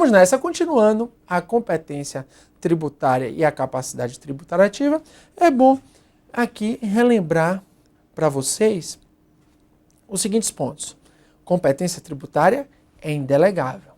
Vamos nessa, continuando a competência tributária e a capacidade tributária ativa, é bom aqui relembrar para vocês os seguintes pontos. Competência tributária é indelegável.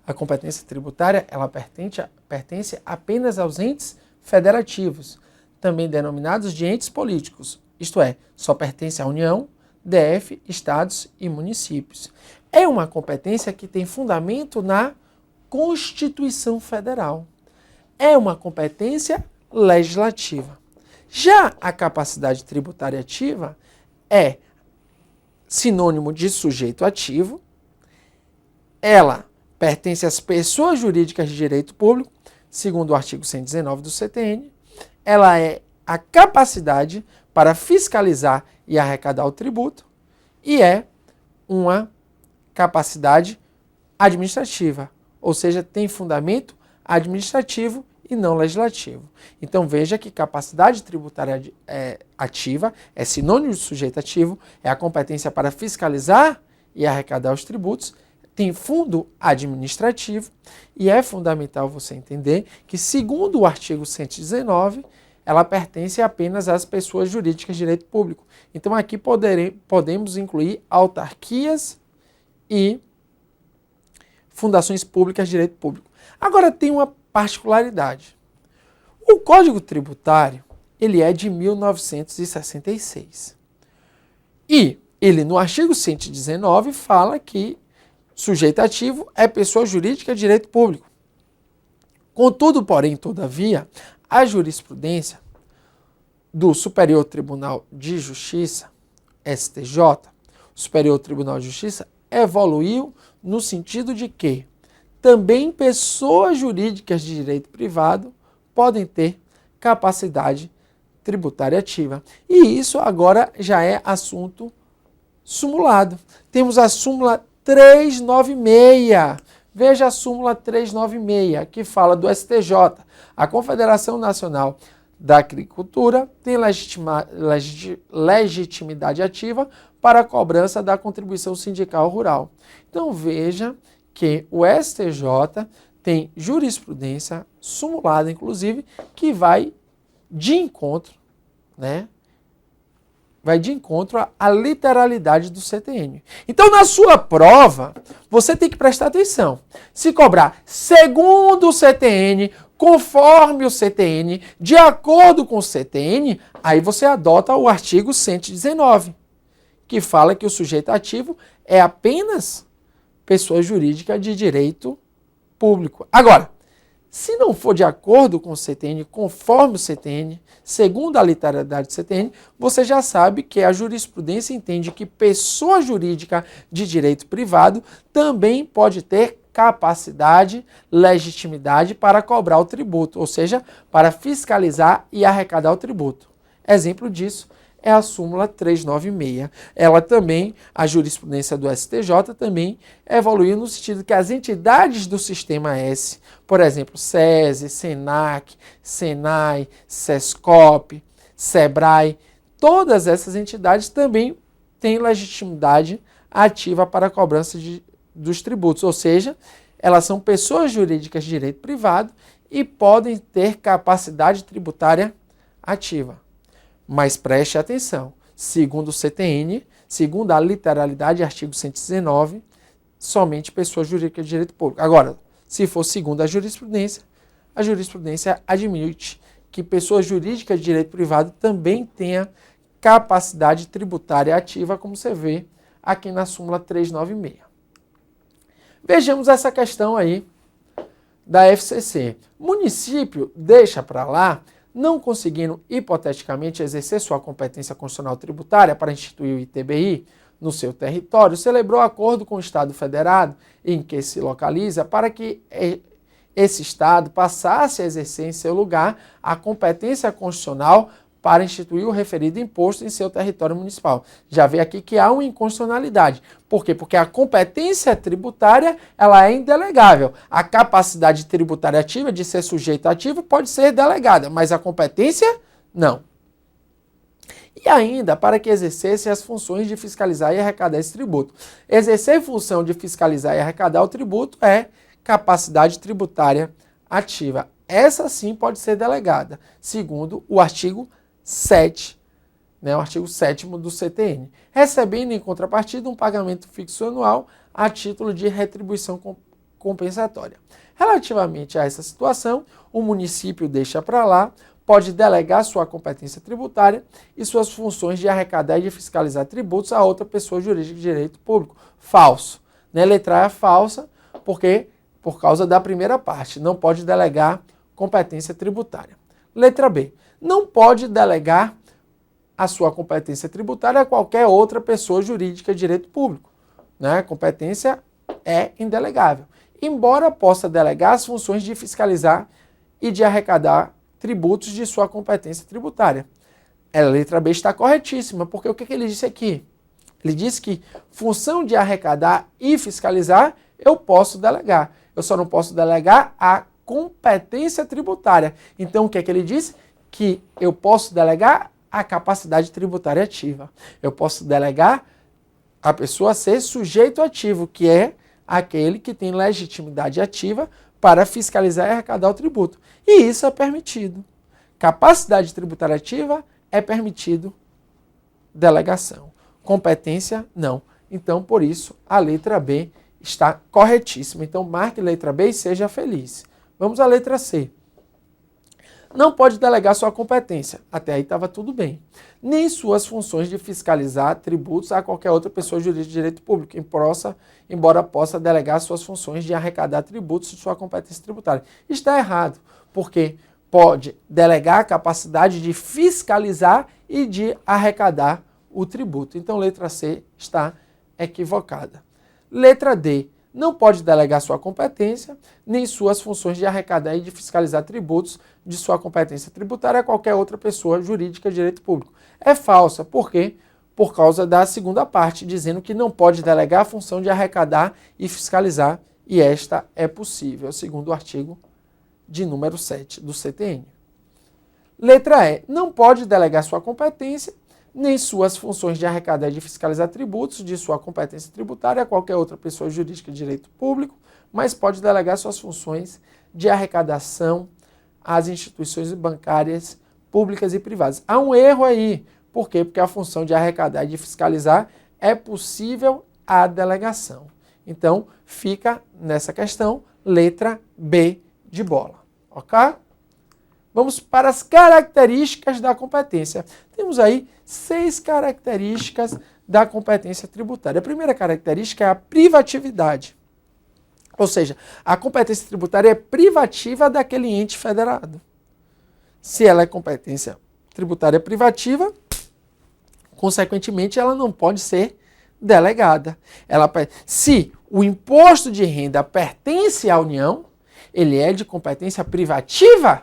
A competência tributária ela pertence apenas aos entes federativos, também denominados de entes políticos, isto é, só pertence à União, DF, estados e municípios. É uma competência que tem fundamento na Constituição Federal. É uma competência legislativa. Já a capacidade tributária ativa é sinônimo de sujeito ativo. Ela pertence às pessoas jurídicas de direito público, segundo o artigo 119 do CTN. Ela é a capacidade para fiscalizar e arrecadar o tributo e é uma capacidade administrativa, ou seja, tem fundamento administrativo e não legislativo. Então veja que capacidade tributária ativa é sinônimo de sujeito ativo, é a competência para fiscalizar e arrecadar os tributos, tem fundo administrativo e é fundamental você entender que, segundo o artigo 119, ela pertence apenas às pessoas jurídicas de direito público. Então aqui podemos incluir autarquias e fundações públicas de direito público. Agora tem uma particularidade. O Código Tributário, ele é de 1966. E ele, no artigo 119, fala que sujeito ativo é pessoa jurídica de direito público. Contudo, porém, todavia, a jurisprudência do Superior Tribunal de Justiça, STJ, o Superior Tribunal de Justiça, evoluiu no sentido de que também pessoas jurídicas de direito privado podem ter capacidade tributária ativa. E isso agora já é assunto sumulado. Temos a súmula 396. Veja a súmula 396, que fala do STJ. A Confederação Nacional da Agricultura tem legitimidade ativa para a cobrança da contribuição sindical rural. Então veja que o STJ tem jurisprudência sumulada, inclusive, que vai de encontro, né? Vai de encontro à literalidade do CTN. Então, na sua prova, você tem que prestar atenção. Se cobrar segundo o CTN, conforme o CTN, de acordo com o CTN, aí você adota o artigo 119, que fala que o sujeito ativo é apenas pessoa jurídica de direito público. Agora, se não for de acordo com o CTN, conforme o CTN, segundo a literalidade do CTN, você já sabe que a jurisprudência entende que pessoa jurídica de direito privado também pode ter capacidade, legitimidade para cobrar o tributo, ou seja, para fiscalizar e arrecadar o tributo. Exemplo disso é a súmula 396. Ela também, a jurisprudência do STJ também evoluiu no sentido que as entidades do Sistema S, por exemplo, SESI, SENAC, SENAI, SESCOP, SEBRAE, todas essas entidades também têm legitimidade ativa para a cobrança dos tributos, ou seja, elas são pessoas jurídicas de direito privado e podem ter capacidade tributária ativa. Mas preste atenção, segundo o CTN, segundo a literalidade, artigo 119, somente pessoa jurídica de direito público. Agora, se for segundo a jurisprudência admite que pessoa jurídica de direito privado também tenha capacidade tributária ativa, como você vê aqui na súmula 396. Vejamos essa questão aí da FCC. Município deixa para lá, não conseguindo hipoteticamente exercer sua competência constitucional tributária para instituir o ITBI no seu território, celebrou acordo com o Estado federado em que se localiza para que esse Estado passasse a exercer em seu lugar a competência constitucional para instituir o referido imposto em seu território municipal. Já vê aqui que há uma inconstitucionalidade. Por quê? Porque a competência tributária ela é indelegável. A capacidade tributária ativa de ser sujeito ativo pode ser delegada, mas a competência, não. E ainda, para que exercesse as funções de fiscalizar e arrecadar esse tributo. Exercer função de fiscalizar e arrecadar o tributo é capacidade tributária ativa. Essa sim pode ser delegada, segundo o artigo 7, né, o artigo 7º do CTN, recebendo em contrapartida um pagamento fixo anual a título de retribuição compensatória. Relativamente a essa situação, o município deixa para lá, pode delegar sua competência tributária e suas funções de arrecadar e de fiscalizar tributos a outra pessoa jurídica de direito público. Falso. Né? Letra A é falsa, porque por causa da primeira parte, não pode delegar competência tributária. Letra B. Não pode delegar a sua competência tributária a qualquer outra pessoa jurídica de direito público. Né? A competência é indelegável, embora possa delegar as funções de fiscalizar e de arrecadar tributos de sua competência tributária. A letra B está corretíssima, porque o que ele disse aqui? Ele disse que função de arrecadar e fiscalizar eu posso delegar. Eu só não posso delegar a competência tributária. Então, o que ele disse? Que eu posso delegar a capacidade tributária ativa. Eu posso delegar a pessoa a ser sujeito ativo, que é aquele que tem legitimidade ativa para fiscalizar e arrecadar o tributo. E isso é permitido. Capacidade tributária ativa é permitido, delegação. Competência, não. Então, por isso, a letra B está corretíssima. Então, marque letra B e seja feliz. Vamos à letra C. Não pode delegar sua competência. Até aí estava tudo bem. Nem suas funções de fiscalizar tributos a qualquer outra pessoa jurídica de direito público, embora possa delegar suas funções de arrecadar tributos de sua competência tributária. Está errado, porque pode delegar a capacidade de fiscalizar e de arrecadar o tributo. Então, letra C está equivocada. Letra D. Não pode delegar sua competência, nem suas funções de arrecadar e de fiscalizar tributos de sua competência tributária a qualquer outra pessoa jurídica de direito público. É falsa. Por quê? Por causa da segunda parte, dizendo que não pode delegar a função de arrecadar e fiscalizar, e esta é possível, segundo o artigo de número 7 do CTN. Letra E. Não pode delegar sua competência, nem suas funções de arrecadar e de fiscalizar tributos de sua competência tributária a qualquer outra pessoa jurídica de direito público, mas pode delegar suas funções de arrecadação às instituições bancárias públicas e privadas. Há um erro aí. Por quê? Porque a função de arrecadar e de fiscalizar é possível a delegação. Então, fica nessa questão, letra B de bola. Ok? Vamos para as características da competência. Temos aí 6 características da competência tributária. A primeira característica é a privatividade. Ou seja, a competência tributária é privativa daquele ente federado. Se ela é competência tributária privativa, consequentemente, ela não pode ser delegada. Se o imposto de renda pertence à União, ele é de competência privativa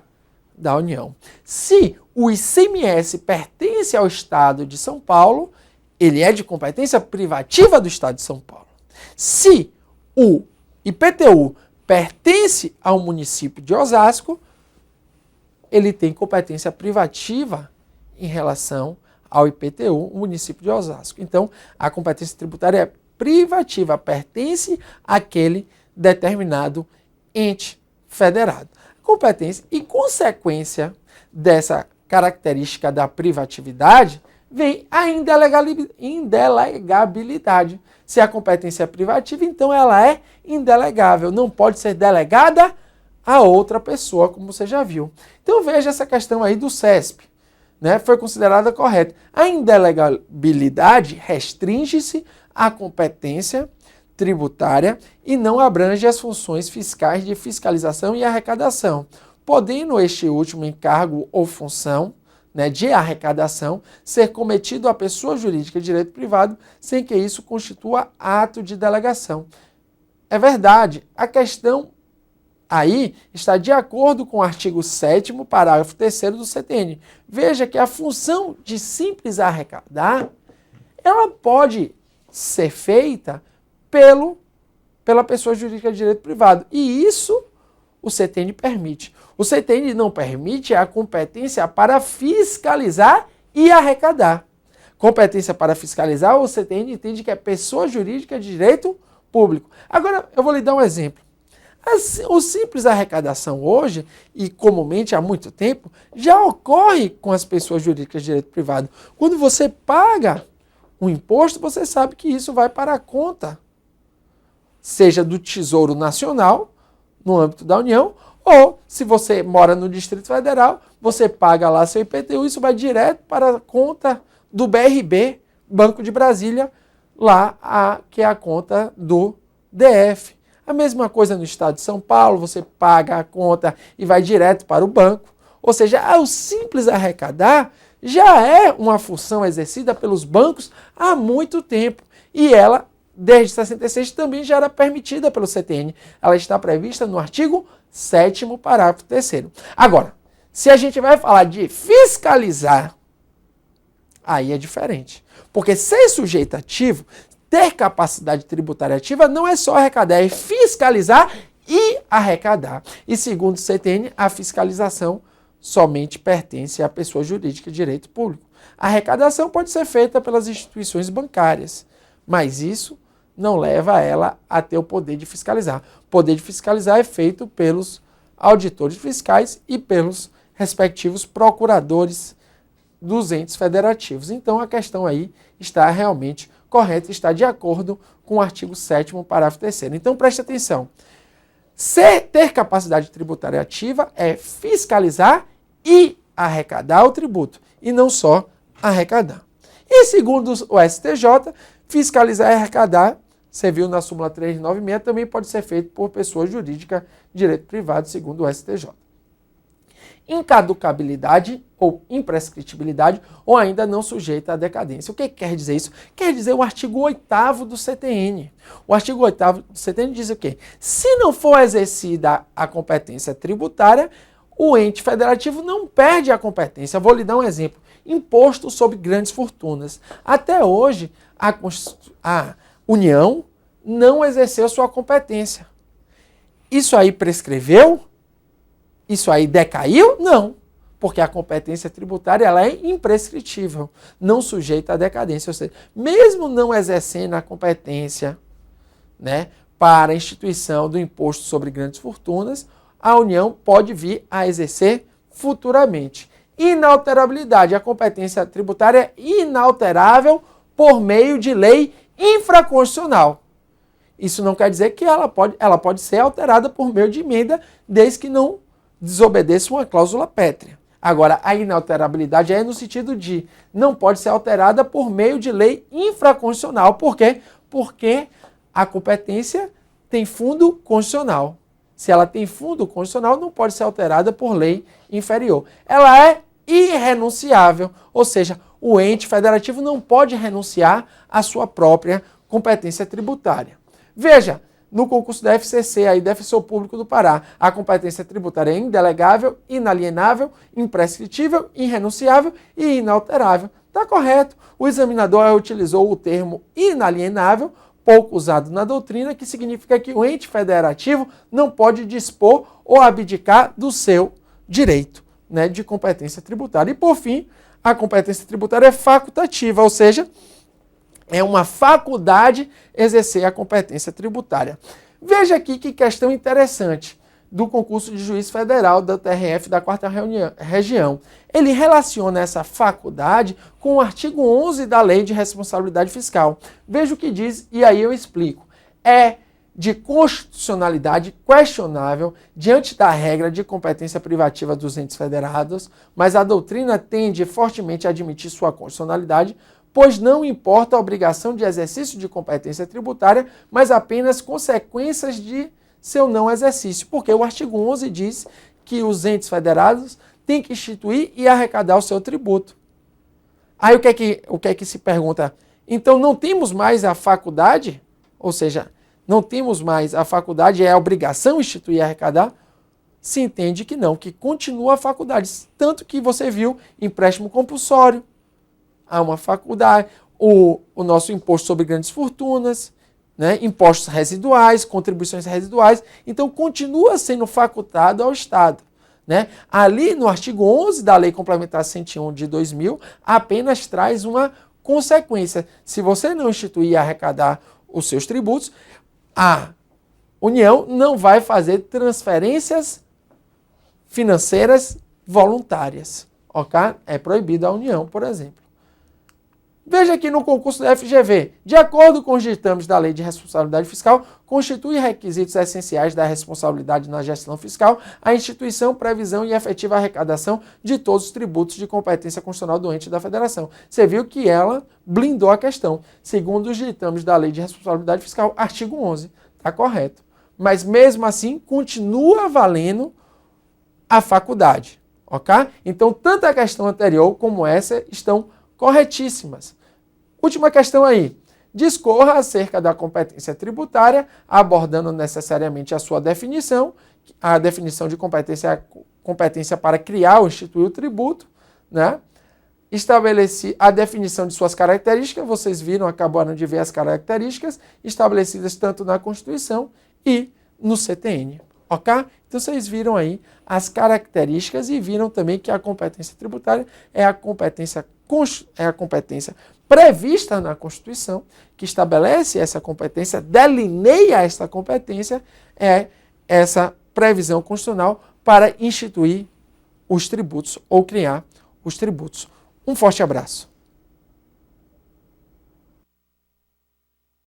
da União. Se o ICMS pertence ao Estado de São Paulo, ele é de competência privativa do Estado de São Paulo. Se o IPTU pertence ao município de Osasco, ele tem competência privativa em relação ao IPTU, o município de Osasco. Então, a competência tributária é privativa, pertence àquele determinado ente federado. Competência e consequência dessa característica da privatividade vem a indelegabilidade. Se a competência é privativa, então ela é indelegável, não pode ser delegada a outra pessoa, como você já viu. Então veja essa questão aí do CESP, né? Foi considerada correta. A indelegabilidade restringe-se à competência tributária e não abrange as funções fiscais de fiscalização e arrecadação, podendo este último encargo ou função, né, de arrecadação ser cometido a pessoa jurídica de direito privado sem que isso constitua ato de delegação. É verdade, a questão aí está de acordo com o artigo 7º, parágrafo 3º do CTN. Veja que a função de simples arrecadar, ela pode ser feita pela pessoa jurídica de direito privado. E isso o CTN permite. O CTN não permite a competência para fiscalizar e arrecadar. Competência para fiscalizar, o CTN entende que é pessoa jurídica de direito público. Agora, eu vou lhe dar um exemplo. O simples arrecadação hoje, e comumente há muito tempo, já ocorre com as pessoas jurídicas de direito privado. Quando você paga um imposto, você sabe que isso vai para a conta, seja do Tesouro Nacional, no âmbito da União, ou se você mora no Distrito Federal, você paga lá seu IPTU, isso vai direto para a conta do BRB, Banco de Brasília, que é a conta do DF. A mesma coisa no estado de São Paulo, você paga a conta e vai direto para o banco. Ou seja, o simples arrecadar já é uma função exercida pelos bancos há muito tempo. E ela, desde 66, também já era permitida pelo CTN. Ela está prevista no artigo 7º, parágrafo 3º. Agora, se a gente vai falar de fiscalizar, aí é diferente. Porque ser sujeito ativo, ter capacidade tributária ativa, não é só arrecadar, é fiscalizar e arrecadar. E segundo o CTN, a fiscalização somente pertence à pessoa jurídica de direito público. A arrecadação pode ser feita pelas instituições bancárias, mas isso não leva ela a ter o poder de fiscalizar. O poder de fiscalizar é feito pelos auditores fiscais e pelos respectivos procuradores dos entes federativos. Então a questão aí está realmente correta, está de acordo com o artigo 7º, parágrafo 3º. Então preste atenção. Ter capacidade tributária ativa é fiscalizar e arrecadar o tributo, e não só arrecadar. E segundo o STJ, fiscalizar e arrecadar, você viu na súmula 396, também pode ser feito por pessoa jurídica de direito privado, segundo o STJ. Incaducabilidade ou imprescritibilidade, ou ainda não sujeita à decadência. O que quer dizer isso? Quer dizer o artigo 8º do CTN. O artigo 8º do CTN diz o quê? Se não for exercida a competência tributária, o ente federativo não perde a competência. Vou lhe dar um exemplo. Imposto sobre grandes fortunas. Até hoje, a União não exerceu sua competência. Isso aí prescreveu? Isso aí decaiu? Não, porque a competência tributária ela é imprescritível, não sujeita à decadência. Ou seja, mesmo não exercendo a competência, né, para a instituição do imposto sobre grandes fortunas, a União pode vir a exercer futuramente. Inalterabilidade. A competência tributária é inalterável por meio de lei infraconstitucional. Isso não quer dizer que ela pode ser alterada por meio de emenda, desde que não desobedeça uma cláusula pétrea. Agora, a inalterabilidade é no sentido de não pode ser alterada por meio de lei infraconstitucional. Por quê? Porque a competência tem fundo constitucional. Se ela tem fundo constitucional, não pode ser alterada por lei inferior. Ela é irrenunciável, ou seja, o ente federativo não pode renunciar à sua própria competência tributária. Veja, no concurso da FCC, aí, Defensor Público do Pará, a competência tributária é indelegável, inalienável, imprescritível, irrenunciável e inalterável. Está correto. O examinador utilizou o termo inalienável, pouco usado na doutrina, que significa que o ente federativo não pode dispor ou abdicar do seu direito, né, de competência tributária. E, por fim, a competência tributária é facultativa, ou seja, é uma faculdade exercer a competência tributária. Veja aqui que questão interessante do concurso de juiz federal da TRF da 4ª Região. Ele relaciona essa faculdade com o artigo 11 da Lei de Responsabilidade Fiscal. Veja o que diz e aí eu explico. É de constitucionalidade questionável diante da regra de competência privativa dos entes federados, mas a doutrina tende fortemente a admitir sua constitucionalidade, pois não importa a obrigação de exercício de competência tributária, mas apenas consequências de seu não exercício, porque o artigo 11 diz que os entes federados têm que instituir e arrecadar o seu tributo. Aí o que é que se pergunta? Então não temos mais a faculdade? Ou seja, não temos mais a faculdade, é a obrigação instituir e arrecadar? Se entende que não, que continua a faculdade. Tanto que você viu empréstimo compulsório, há uma faculdade, o nosso imposto sobre grandes fortunas, né, impostos residuais, contribuições residuais, então continua sendo facultado ao Estado. Né? Ali no artigo 11 da Lei Complementar 101 de 2000, apenas traz uma consequência. Se você não instituir e arrecadar os seus tributos, a União não vai fazer transferências financeiras voluntárias, ok? É proibido a União, por exemplo. Veja aqui no concurso da FGV, de acordo com os ditames da Lei de Responsabilidade Fiscal, constitui requisitos essenciais da responsabilidade na gestão fiscal a instituição, previsão e efetiva arrecadação de todos os tributos de competência constitucional do ente da Federação. Você viu que ela blindou a questão, segundo os ditames da Lei de Responsabilidade Fiscal, artigo 11. Está correto. Mas mesmo assim, continua valendo a faculdade, ok? Então, tanto a questão anterior como essa estão corretíssimas. Última questão aí. Discorra acerca da competência tributária, abordando necessariamente a sua definição. A definição de competência é a competência para criar ou instituir o tributo, né? Estabeleci a definição de suas características, vocês viram, acabaram de ver as características estabelecidas tanto na Constituição e no CTN, ok? Então vocês viram aí as características e viram também que a competência tributária é a competência prevista na Constituição, que estabelece essa competência, delineia essa competência, é essa previsão constitucional para instituir os tributos ou criar os tributos. Um forte abraço.